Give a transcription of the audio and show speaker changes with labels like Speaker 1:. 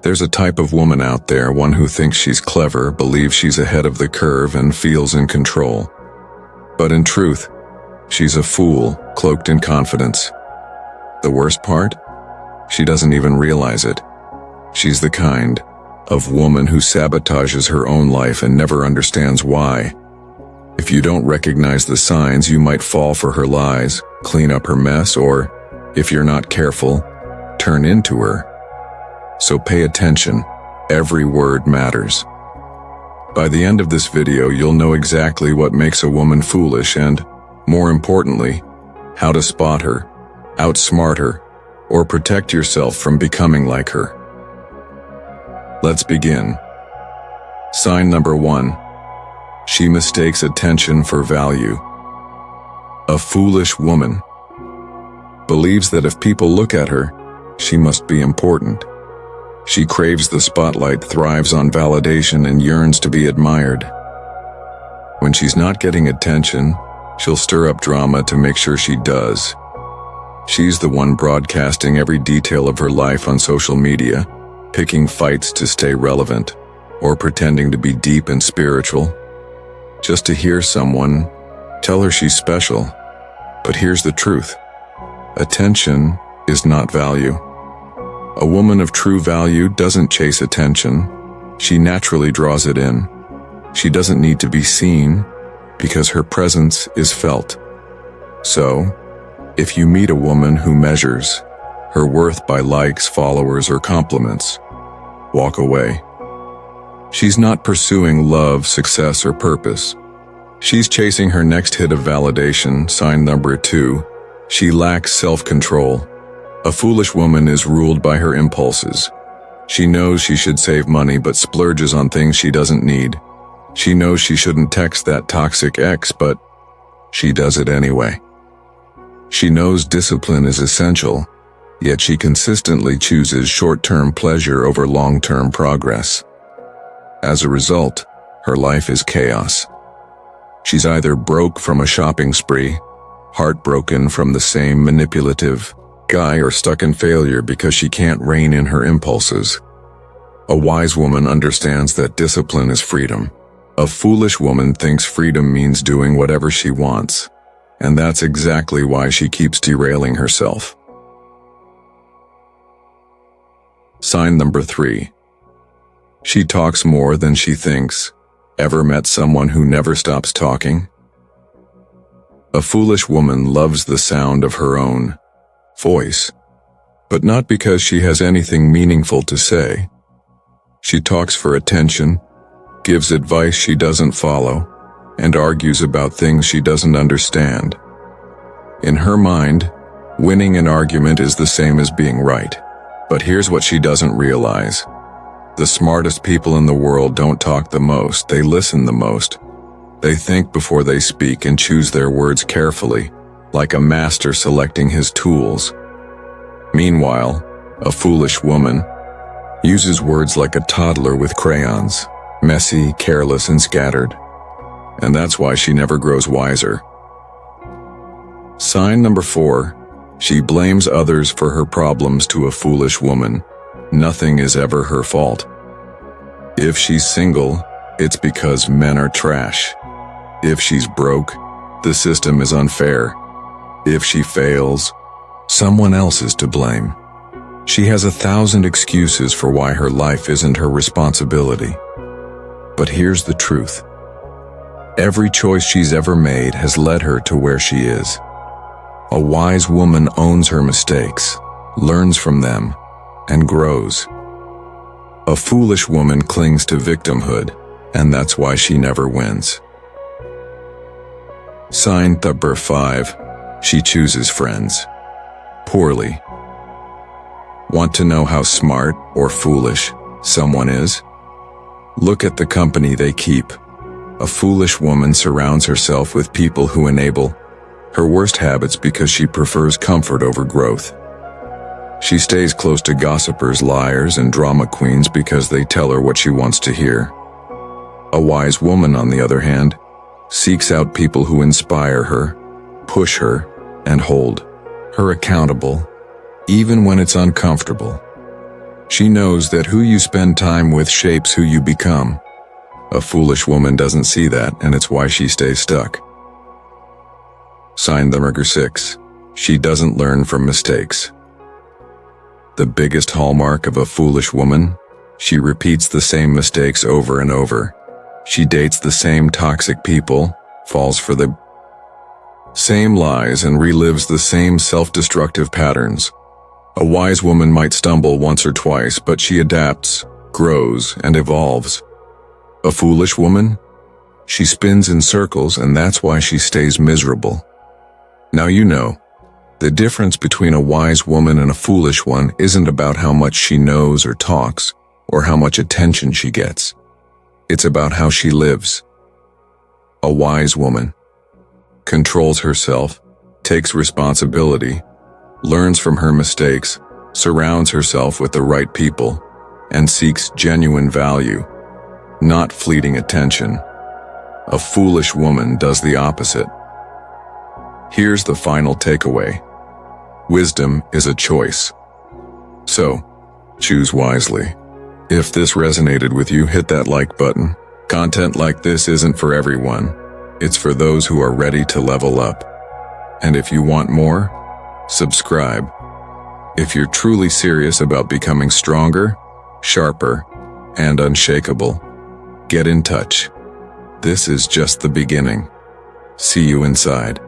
Speaker 1: There's a type of woman out there, one who thinks she's clever, believes she's ahead of the curve, and feels in control. But in truth, she's a fool, cloaked in confidence. The worst part? She doesn't even realize it. She's the kind of woman who sabotages her own life and never understands why. If you don't recognize the signs, you might fall for her lies, clean up her mess, or, if you're not careful, turn into her. So pay attention. Every word matters. By the end of this video, you'll know exactly what makes a woman foolish and, more importantly, how to spot her, outsmart her, or protect yourself from becoming like her. Let's begin. Sign number 1. She mistakes attention for value. A foolish woman believes that if people look at her, she must be important. She craves the spotlight, thrives on validation, and yearns to be admired. When she's not getting attention, she'll stir up drama to make sure she does. She's the one broadcasting every detail of her life on social media, picking fights to stay relevant, or pretending to be deep and spiritual, just to hear someone tell her she's special. But here's the truth. Attention is not value. A woman of true value doesn't chase attention. She naturally draws it in. She doesn't need to be seen because her presence is felt. So, if you meet a woman who measures her worth by likes, followers, or compliments, walk away. She's not pursuing love, success, or purpose. She's chasing her next hit of validation. Sign number 2. She lacks self-control. A foolish woman is ruled by her impulses. She knows she should save money but splurges on things she doesn't need. She knows she shouldn't text that toxic ex, but she does it anyway. She knows discipline is essential, yet she consistently chooses short-term pleasure over long-term progress. As a result, her life is chaos. She's either broke from a shopping spree, heartbroken from the same manipulative guy, or stuck in failure because she can't rein in her impulses. A wise woman understands that discipline is freedom. A foolish woman thinks freedom means doing whatever she wants, and that's exactly why she keeps derailing herself. Sign number 3. She talks more than she thinks. Ever met someone who never stops talking? A foolish woman loves the sound of her own voice, but not because she has anything meaningful to say. She talks for attention, gives advice she doesn't follow, and argues about things she doesn't understand. In her mind, winning an argument is the same as being right. But here's what she doesn't realize. The smartest people in the world don't talk the most, they listen the most. They think before they speak and choose their words carefully, like a master selecting his tools. Meanwhile, a foolish woman uses words like a toddler with crayons, messy, careless, and scattered. And that's why she never grows wiser. Sign number 4. She blames others for her problems. To a foolish woman, nothing is ever her fault. If she's single, it's because men are trash. If she's broke, the system is unfair. If she fails, someone else is to blame. She has 1,000 excuses for why her life isn't her responsibility. But here's the truth. Every choice she's ever made has led her to where she is. A wise woman owns her mistakes, learns from them, and grows. A foolish woman clings to victimhood, and that's why she never wins. Sign number 5. She chooses friends poorly. Want to know how smart or foolish someone is? Look at the company they keep. A foolish woman surrounds herself with people who enable her worst habits because she prefers comfort over growth. She stays close to gossipers, liars, and drama queens because they tell her what she wants to hear. A wise woman, on the other hand, seeks out people who inspire her, push her, and hold her accountable, even when it's uncomfortable. She knows that who you spend time with shapes who you become. A foolish woman doesn't see that, and it's why she stays stuck. Sign number 6. She doesn't learn from mistakes. The biggest hallmark of a foolish woman? She repeats the same mistakes over and over. She dates the same toxic people, falls for the same lies, and relives the same self-destructive patterns. A wise woman might stumble once or twice, but she adapts, grows, and evolves. A foolish woman? She spins in circles, and that's why she stays miserable. Now you know, the difference between a wise woman and a foolish one isn't about how much she knows or talks, or how much attention she gets. It's about how she lives. A wise woman controls herself, takes responsibility, learns from her mistakes, surrounds herself with the right people, and seeks genuine value, not fleeting attention. A foolish woman does the opposite. Here's the final takeaway. Wisdom is a choice. So, choose wisely. If this resonated with you, hit that like button. Content like this isn't for everyone. It's for those who are ready to level up. And if you want more, subscribe. If you're truly serious about becoming stronger, sharper, and unshakable, get in touch. This is just the beginning. See you inside.